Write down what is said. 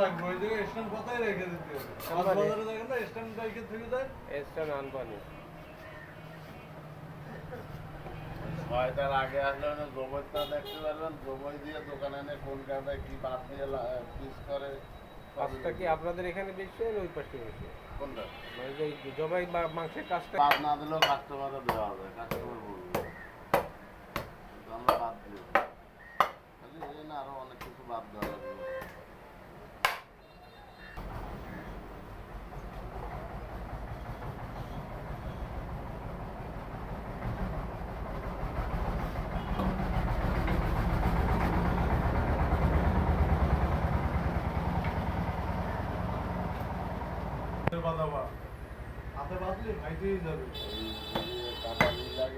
লাগবে ওই জায়গায় স্ট্যান্ড কোথায় রেখে দিতে হবে বাজারে দেখেন না স্ট্যান্ড রেখে থেকে যায় স্ট্যান্ড আনবানি ছয়টার আগে আসলে মানে জবইটা দেখতে পারবেন জবই দিয়ে দোকানে এনে কোন কাটায় কি বাদ দিয়ে পিস করে কাজটা কি আপনাদের এখানে বেশি না ওই পাশে বেশি কোনটা মানে যে জবাই বা মাংসের কাজটা বাদ না দিলেও কাস্টমারও দেওয়া হবে কাস্টমার বলবে কিন্তু আমরা বাদ দিই খালি এই না আরো অনেক কিছু বাদ দেওয়া লাগবে বাদাবা হাতে বাঁধলে ভাইতেই যাবে কাটা লাগে